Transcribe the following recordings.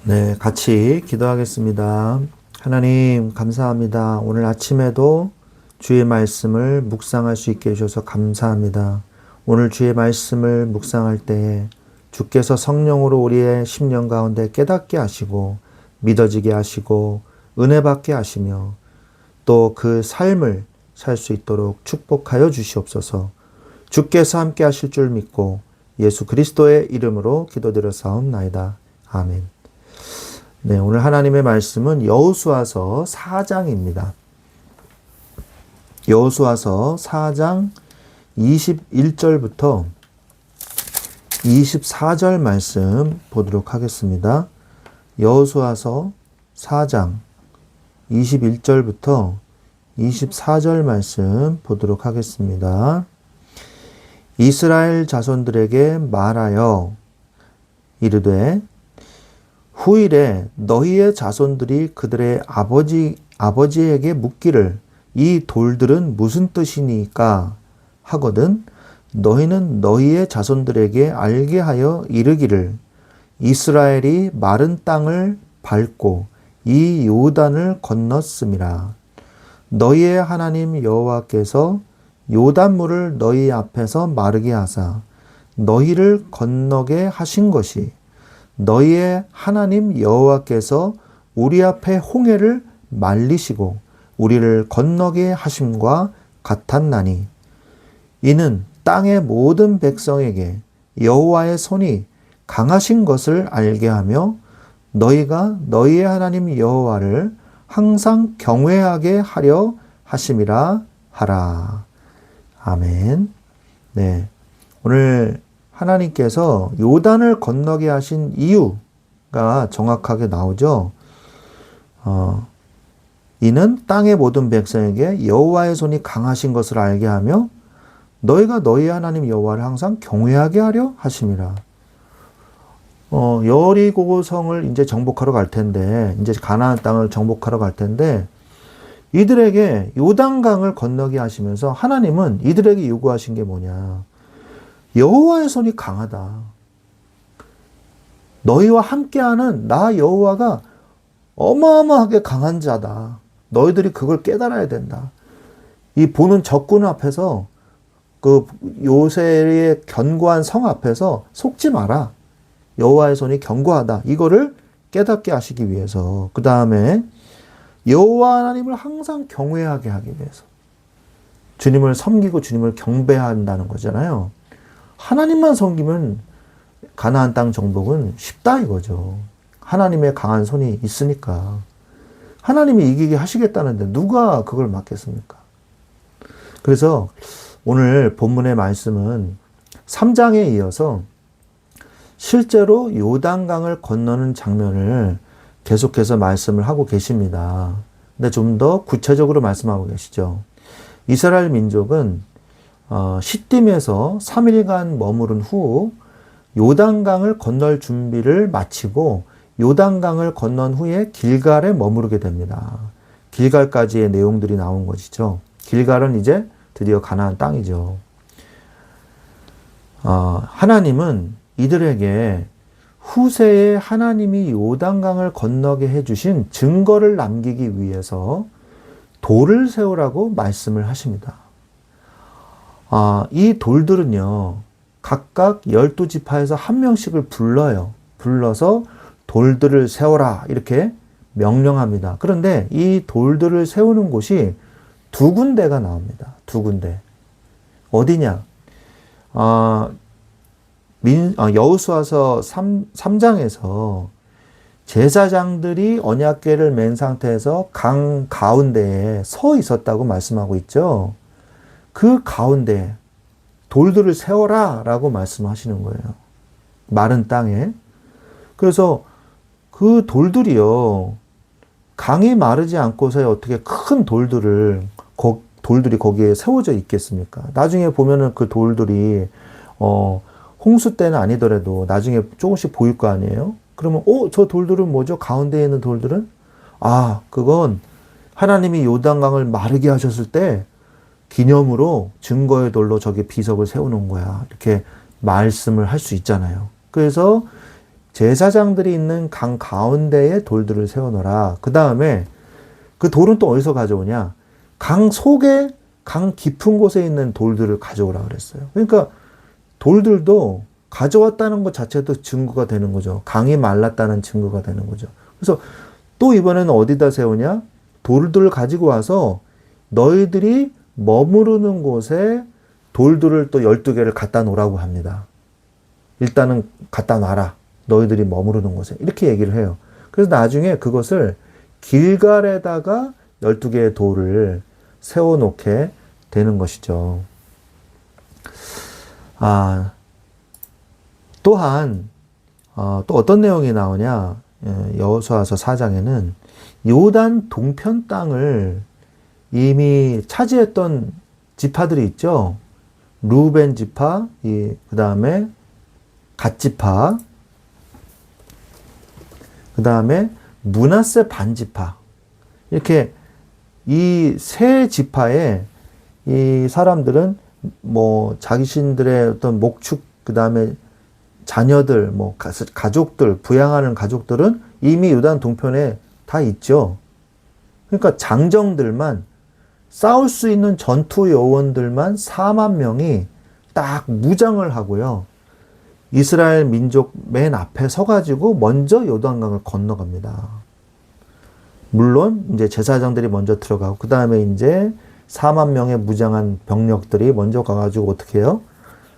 네, 같이 기도하겠습니다. 하나님, 감사합니다. 오늘 아침에도 주의 말씀을 묵상할 수 있게 해주셔서 감사합니다. 오늘 주의 말씀을 묵상할 때 주께서 성령으로 우리의 심령 가운데 깨닫게 하시고 믿어지게 하시고 은혜 받게 하시며 또 그 삶을 살 수 있도록 축복하여 주시옵소서. 주께서 함께 하실 줄 믿고 예수 그리스도의 이름으로 기도드렸사옵나이다. 아멘. 네, 오늘 하나님의 말씀은 여호수아서 4장입니다. 여호수아서 4장 21절부터 24절 말씀 보도록 하겠습니다. 여호수아서 4장 21절부터 24절 말씀 보도록 하겠습니다. 이스라엘 자손들에게 말하여 이르되 후일에 너희의 자손들이 그들의 아버지에게 묻기를 이 돌들은 무슨 뜻이니까 하거든 너희는 너희의 자손들에게 알게 하여 이르기를 이스라엘이 마른 땅을 밟고 이 요단을 건넜음이라. 너희의 하나님 여호와께서 요단물을 너희 앞에서 마르게 하사 너희를 건너게 하신 것이 너희의 하나님 여호와께서 우리 앞에 홍해를 말리시고 우리를 건너게 하심과 같았나니 이는 땅의 모든 백성에게 여호와의 손이 강하신 것을 알게 하며 너희가 너희의 하나님 여호와를 항상 경외하게 하려 하심이라 하라. 아멘. 네. 오늘 하나님께서 요단을 건너게 하신 이유가 정확하게 나오죠. 이는 땅의 모든 백성에게 여호와의 손이 강하신 것을 알게 하며 너희가 너희 하나님 여호와를 항상 경외하게 하려 하심이라. 여리고성을 이제 정복하러 갈 텐데, 이제 가나안 땅을 정복하러 갈 텐데, 이들에게 요단강을 건너게 하시면서 하나님은 이들에게 요구하신 게 뭐냐? 여호와의 손이 강하다. 너희와 함께하는 나 여호와가 어마어마하게 강한 자다. 너희들이 그걸 깨달아야 된다. 이 보는 적군 앞에서 그 요새의 견고한 성 앞에서 속지 마라. 여호와의 손이 견고하다. 이거를 깨닫게 하시기 위해서. 그 다음에 여호와 하나님을 항상 경외하게 하기 위해서. 주님을 섬기고 주님을 경배한다는 거잖아요. 하나님만 섬기면 가나안 땅 정복은 쉽다 이거죠. 하나님의 강한 손이 있으니까. 하나님이 이기게 하시겠다는데 누가 그걸 막겠습니까? 그래서 오늘 본문의 말씀은 3장에 이어서 실제로 요단강을 건너는 장면을 계속해서 말씀을 하고 계십니다. 근데 좀 더 구체적으로 말씀하고 계시죠. 이스라엘 민족은 시딤에서 3일간 머무른 후 요단강을 건널 준비를 마치고 요단강을 건넌 후에 길갈에 머무르게 됩니다. 길갈까지의 내용들이 나온 것이죠. 길갈은 이제 드디어 가나안 땅이죠. 하나님은 이들에게 후세에 하나님이 요단강을 건너게 해주신 증거를 남기기 위해서 돌을 세우라고 말씀을 하십니다. 이 돌들은요, 각각 12지파에서 한 명씩을 불러요. 불러서 돌들을 세워라 이렇게 명령합니다. 그런데 이 돌들을 세우는 곳이 두 군데가 나옵니다. 두 군데. 어디냐? 여호수아서 3장에서 제사장들이 언약궤를 맨 상태에서 강 가운데에 서 있었다고 말씀하고 있죠. 그 가운데 돌들을 세워라 라고 말씀하시는 거예요. 마른 땅에. 그래서 그 돌들이요, 강이 마르지 않고서야 어떻게 큰 돌들이 거기에 세워져 있겠습니까? 나중에 보면은 그 돌들이 홍수 때는 아니더라도 나중에 조금씩 보일 거 아니에요? 그러면 저 돌들은 뭐죠? 가운데에 있는 돌들은? 그건 하나님이 요단강을 마르게 하셨을 때 기념으로 증거의 돌로 저기 비석을 세워놓은 거야. 이렇게 말씀을 할 수 있잖아요. 그래서 제사장들이 있는 강 가운데에 돌들을 세워놓으라. 그 다음에 그 돌은 또 어디서 가져오냐? 강 속에, 강 깊은 곳에 있는 돌들을 가져오라 그랬어요. 그러니까 돌들도 가져왔다는 것 자체도 증거가 되는 거죠. 강이 말랐다는 증거가 되는 거죠. 그래서 또 이번에는 어디다 세우냐? 돌들을 가지고 와서 너희들이 머무르는 곳에 돌들을 또 12개를 갖다 놓으라고 합니다. 일단은 갖다 놔라. 너희들이 머무르는 곳에. 이렇게 얘기를 해요. 그래서 나중에 그것을 길갈에다가 12개의 돌을 세워놓게 되는 것이죠. 또한 또 어떤 내용이 나오냐? 여호수아서 4장에는 요단 동편 땅을 이미 차지했던 지파들이 있죠. 루벤 지파, 그 다음에 갓 지파, 그 다음에 므낫세 반 지파. 이렇게 이 세 지파의 이 사람들은 뭐 자신들의 어떤 목축, 그 다음에 자녀들, 뭐 가족들, 부양하는 가족들은 이미 요단 동편에 다 있죠. 그러니까 장정들만, 싸울 수 있는 전투 요원들만 4만 명이 딱 무장을 하고요. 이스라엘 민족 맨 앞에 서가지고 먼저 요단강을 건너갑니다. 물론 이제 제사장들이 먼저 들어가고 그 다음에 이제 4만 명의 무장한 병력들이 먼저 가가지고 어떻게 해요?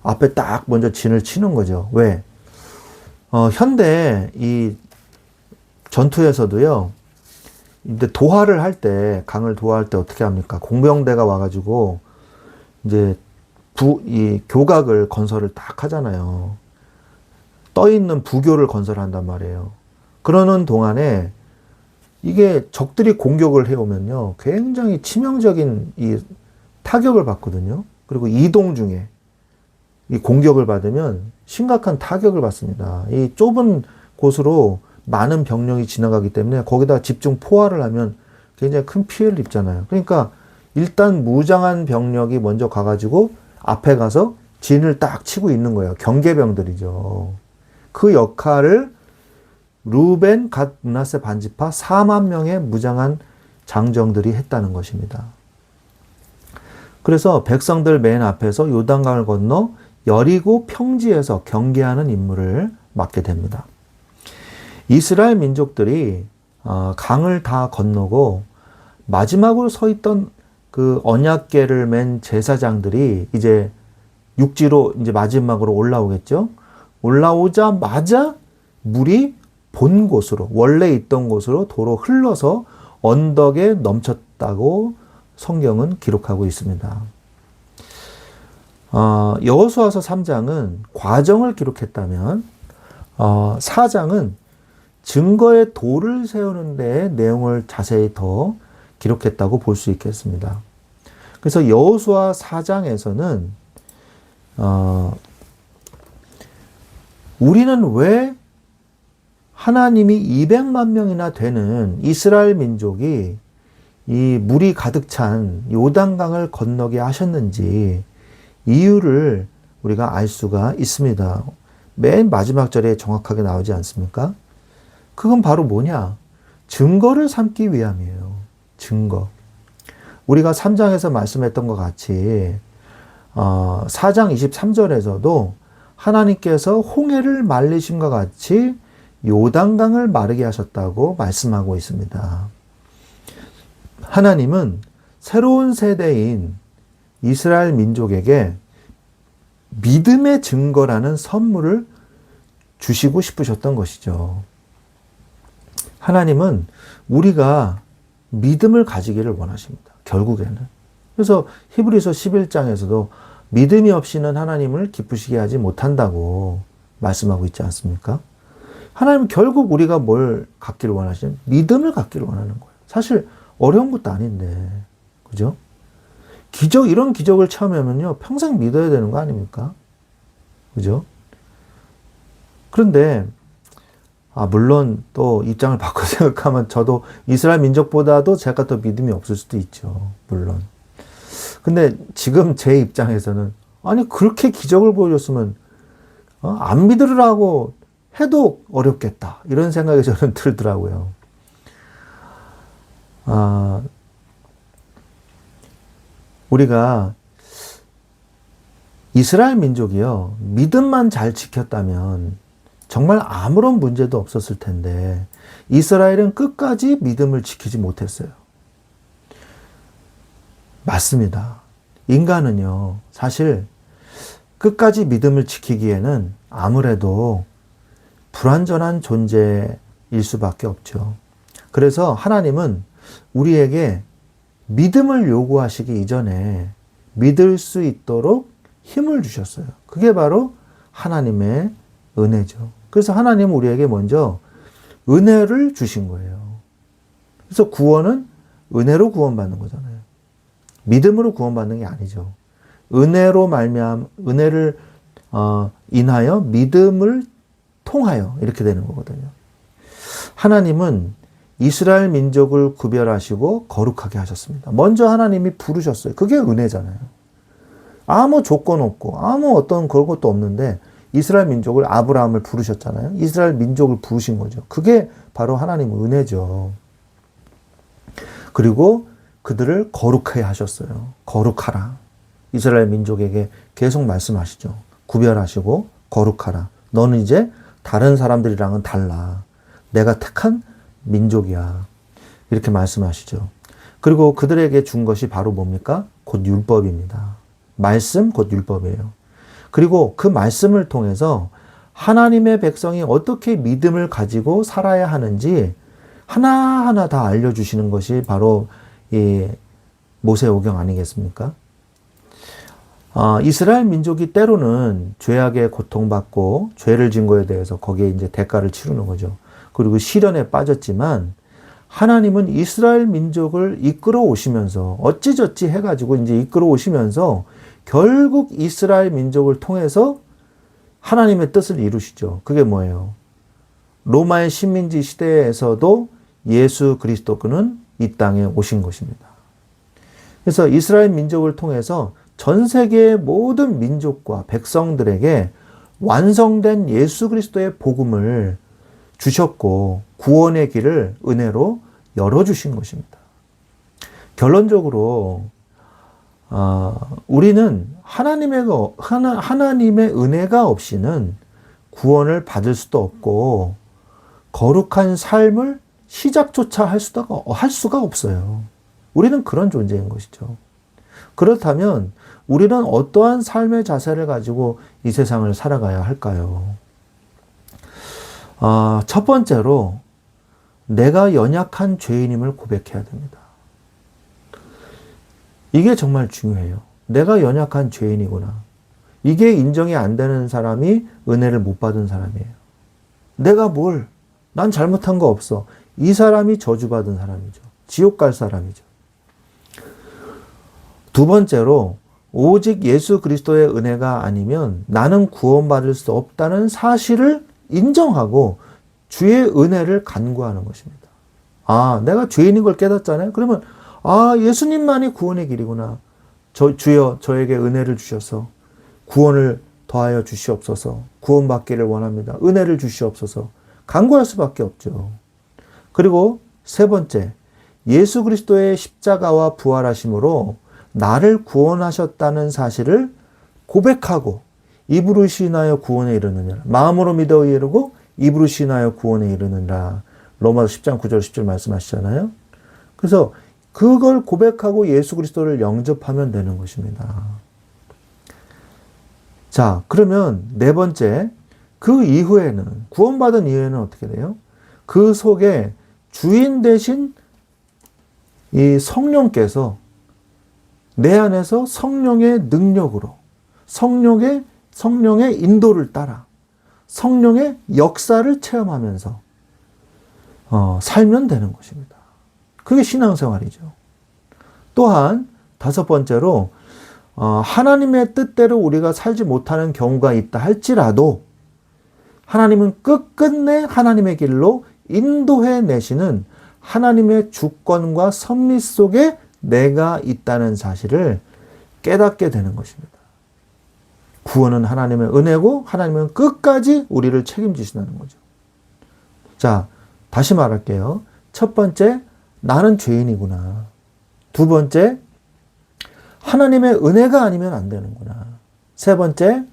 앞에 딱 먼저 진을 치는 거죠. 왜? 현대 이 전투에서도요. 근데 도하를 할 때, 강을 도하할 때 어떻게 합니까? 공병대가 와가지고 이제 이 교각을 건설을 딱 하잖아요. 떠 있는 부교를 건설한단 말이에요. 그러는 동안에 이게 적들이 공격을 해오면요, 굉장히 치명적인 이 타격을 받거든요. 그리고 이동 중에 이 공격을 받으면 심각한 타격을 받습니다. 이 좁은 곳으로 많은 병력이 지나가기 때문에 거기다 집중 포화를 하면 굉장히 큰 피해를 입잖아요. 그러니까 일단 무장한 병력이 먼저 가가지고 앞에 가서 진을 딱 치고 있는 거예요. 경계병들이죠. 그 역할을 루벤, 갓, 므낫세 반지파 4만 명의 무장한 장정들이 했다는 것입니다. 그래서 백성들 맨 앞에서 요단강을 건너 여리고 평지에서 경계하는 임무를 맡게 됩니다. 이스라엘 민족들이 강을 다 건너고 마지막으로 서 있던 그 언약궤를 맨 제사장들이 이제 육지로 이제 마지막으로 올라오겠죠. 올라오자마자 물이 본 곳으로, 원래 있던 곳으로 도로 흘러서 언덕에 넘쳤다고 성경은 기록하고 있습니다. 여호수아서 3장은 과정을 기록했다면 4장은 증거의 돌을 세우는 데에 내용을 자세히 더 기록했다고 볼 수 있겠습니다. 그래서 여호수아 4장에서는 우리는 왜 하나님이 200만 명이나 되는 이스라엘 민족이 이 물이 가득 찬 요단강을 건너게 하셨는지 이유를 우리가 알 수가 있습니다. 맨 마지막 절에 정확하게 나오지 않습니까? 그건 바로 뭐냐? 증거를 삼기 위함이에요. 증거. 우리가 3장에서 말씀했던 것 같이 4장 23절에서도 하나님께서 홍해를 말리심과 같이 요단강을 마르게 하셨다고 말씀하고 있습니다. 하나님은 새로운 세대인 이스라엘 민족에게 믿음의 증거라는 선물을 주시고 싶으셨던 것이죠. 하나님은 우리가 믿음을 가지기를 원하십니다. 결국에는. 그래서 히브리서 11장에서도 믿음이 없이는 하나님을 기쁘시게 하지 못한다고 말씀하고 있지 않습니까? 하나님은 결국 우리가 뭘 갖기를 원하시는? 믿음을 갖기를 원하는 거예요. 사실 어려운 것도 아닌데. 그죠? 이런 기적을 체험하면요, 평생 믿어야 되는 거 아닙니까? 그죠? 그런데, 물론 또 입장을 바꿔 생각하면 저도 이스라엘 민족보다도 제가 더 믿음이 없을 수도 있죠. 물론. 근데 지금 제 입장에서는, 아니, 그렇게 기적을 보여줬으면, 안 믿으라고 해도 어렵겠다. 이런 생각이 저는 들더라고요. 우리가 이스라엘 민족이요, 믿음만 잘 지켰다면 정말 아무런 문제도 없었을 텐데 이스라엘은 끝까지 믿음을 지키지 못했어요. 맞습니다. 인간은요, 사실 끝까지 믿음을 지키기에는 아무래도 불완전한 존재일 수밖에 없죠. 그래서 하나님은 우리에게 믿음을 요구하시기 이전에 믿을 수 있도록 힘을 주셨어요. 그게 바로 하나님의 은혜죠. 그래서 하나님은 우리에게 먼저 은혜를 주신 거예요. 그래서 구원은 은혜로 구원받는 거잖아요. 믿음으로 구원받는 게 아니죠. 은혜로 은혜를 인하여 믿음을 통하여 이렇게 되는 거거든요. 하나님은 이스라엘 민족을 구별하시고 거룩하게 하셨습니다. 먼저 하나님이 부르셨어요. 그게 은혜잖아요. 아무 조건 없고 아무 어떤 그런 것도 없는데 이스라엘 민족을, 아브라함을 부르셨잖아요. 이스라엘 민족을 부르신 거죠. 그게 바로 하나님의 은혜죠. 그리고 그들을 거룩하게 하셨어요. 거룩하라. 이스라엘 민족에게 계속 말씀하시죠. 구별하시고 거룩하라. 너는 이제 다른 사람들이랑은 달라. 내가 택한 민족이야. 이렇게 말씀하시죠. 그리고 그들에게 준 것이 바로 뭡니까? 곧 율법입니다. 말씀, 곧 율법이에요. 그리고 그 말씀을 통해서 하나님의 백성이 어떻게 믿음을 가지고 살아야 하는지 하나하나 다 알려주시는 것이 바로 이 모세오경 아니겠습니까? 이스라엘 민족이 때로는 죄악에 고통받고 죄를 진 거에 대해서 거기에 이제 대가를 치르는 거죠. 그리고 시련에 빠졌지만 하나님은 이스라엘 민족을 이끌어 오시면서 어찌저찌 해가지고 이제 이끌어 오시면서 결국 이스라엘 민족을 통해서 하나님의 뜻을 이루시죠. 그게 뭐예요? 로마의 식민지 시대에서도 예수 그리스도는 이 땅에 오신 것입니다. 그래서 이스라엘 민족을 통해서 전 세계의 모든 민족과 백성들에게 완성된 예수 그리스도의 복음을 주셨고 구원의 길을 은혜로 열어주신 것입니다. 결론적으로 우리는 하나님의 은혜가 없이는 구원을 받을 수도 없고 거룩한 삶을 시작조차 할 수가 없어요. 우리는 그런 존재인 것이죠. 그렇다면 우리는 어떠한 삶의 자세를 가지고 이 세상을 살아가야 할까요? 첫 번째로 내가 연약한 죄인임을 고백해야 됩니다. 이게 정말 중요해요. 내가 연약한 죄인이구나. 이게 인정이 안 되는 사람이 은혜를 못 받은 사람이에요. 내가 난 잘못한 거 없어. 이 사람이 저주받은 사람이죠. 지옥 갈 사람이죠. 두 번째로 오직 예수 그리스도의 은혜가 아니면 나는 구원받을 수 없다는 사실을 인정하고 주의 은혜를 간구하는 것입니다. 내가 죄인인 걸 깨닫잖아요. 그러면 예수님만이 구원의 길이구나. 주여 저에게 은혜를 주셔서 구원을 더하여 주시옵소서. 구원받기를 원합니다. 은혜를 주시옵소서. 간구할 수밖에 없죠. 그리고 세 번째, 예수 그리스도의 십자가와 부활하심으로 나를 구원하셨다는 사실을 고백하고 입으로 시인하여 구원에 이르느니라. 마음으로 믿어 이르고 입으로 시인하여 구원에 이르느니라. 로마서 10장 9절 10절 말씀하시잖아요. 그래서 그걸 고백하고 예수 그리스도를 영접하면 되는 것입니다. 자, 그러면 네 번째, 그 이후에는, 구원받은 이후에는 어떻게 돼요? 그 속에 주인 되신 이 성령께서 내 안에서 성령의 능력으로, 성령의 인도를 따라, 성령의 역사를 체험하면서 살면 되는 것입니다. 그게 신앙생활이죠. 또한 다섯 번째로 하나님의 뜻대로 우리가 살지 못하는 경우가 있다 할지라도 하나님은 끝끝내 하나님의 길로 인도해 내시는 하나님의 주권과 섭리 속에 내가 있다는 사실을 깨닫게 되는 것입니다. 구원은 하나님의 은혜고 하나님은 끝까지 우리를 책임지신다는 거죠. 자, 다시 말할게요. 첫 번째, 나는 죄인이구나. 두 번째, 하나님의 은혜가 아니면 안 되는구나. 세 번째,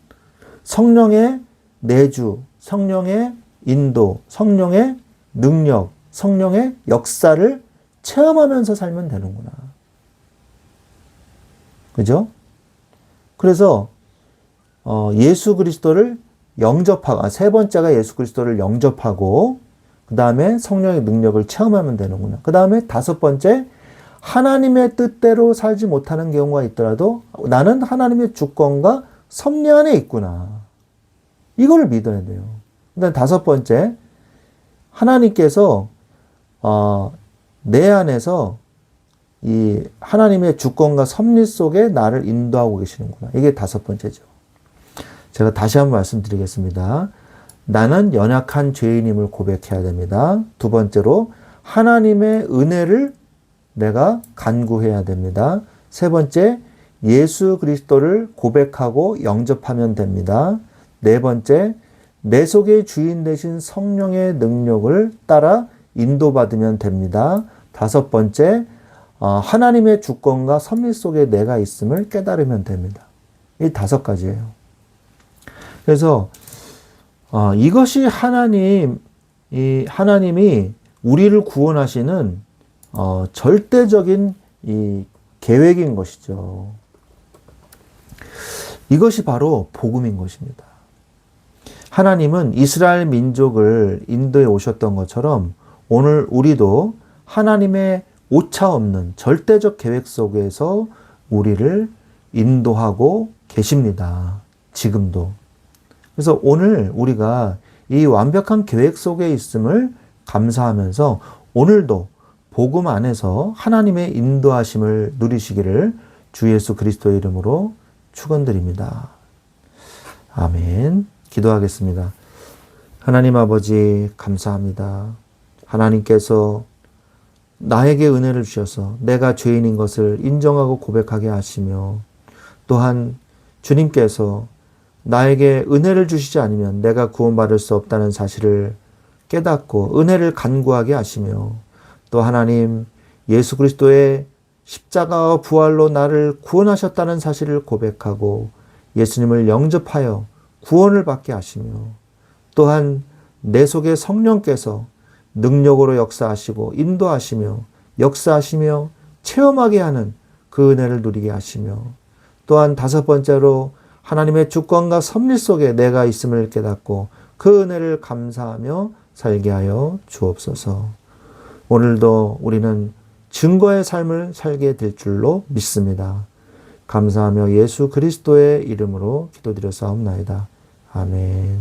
성령의 내주, 성령의 인도, 성령의 능력, 성령의 역사를 체험하면서 살면 되는구나. 그죠? 그래서 예수 그리스도를 영접하고, 세 번째가 예수 그리스도를 영접하고 그 다음에 성령의 능력을 체험하면 되는구나. 그 다음에 다섯 번째, 하나님의 뜻대로 살지 못하는 경우가 있더라도 나는 하나님의 주권과 섭리 안에 있구나. 이걸 믿어야 돼요. 그다음 다섯 번째, 하나님께서 내 안에서 이 하나님의 주권과 섭리 속에 나를 인도하고 계시는구나. 이게 다섯 번째죠. 제가 다시 한번 말씀드리겠습니다. 나는 연약한 죄인임을 고백해야 됩니다. 두 번째로, 하나님의 은혜를 내가 간구해야 됩니다. 세 번째, 예수 그리스도를 고백하고 영접하면 됩니다. 네 번째, 내 속의 주인 되신 성령의 능력을 따라 인도받으면 됩니다. 다섯 번째, 하나님의 주권과 섭리 속에 내가 있음을 깨달으면 됩니다. 이 다섯 가지예요. 그래서 이것이 하나님이 우리를 구원하시는 절대적인 이 계획인 것이죠. 이것이 바로 복음인 것입니다. 하나님은 이스라엘 민족을 인도해 오셨던 것처럼 오늘 우리도 하나님의 오차 없는 절대적 계획 속에서 우리를 인도하고 계십니다. 지금도. 그래서 오늘 우리가 이 완벽한 계획 속에 있음을 감사하면서 오늘도 복음 안에서 하나님의 인도하심을 누리시기를 주 예수 그리스도의 이름으로 축원드립니다. 아멘. 기도하겠습니다. 하나님 아버지 감사합니다. 하나님께서 나에게 은혜를 주셔서 내가 죄인인 것을 인정하고 고백하게 하시며, 또한 주님께서 나에게 은혜를 주시지 않으면 내가 구원받을 수 없다는 사실을 깨닫고 은혜를 간구하게 하시며, 또 하나님 예수 그리스도의 십자가와 부활로 나를 구원하셨다는 사실을 고백하고 예수님을 영접하여 구원을 받게 하시며, 또한 내 속에 성령께서 능력으로 역사하시고 인도하시며 역사하시며 체험하게 하는 그 은혜를 누리게 하시며, 또한 다섯 번째로 하나님의 주권과 섭리 속에 내가 있음을 깨닫고 그 은혜를 감사하며 살게 하여 주옵소서. 오늘도 우리는 증거의 삶을 살게 될 줄로 믿습니다. 감사하며 예수 그리스도의 이름으로 기도드렸사옵나이다. 아멘.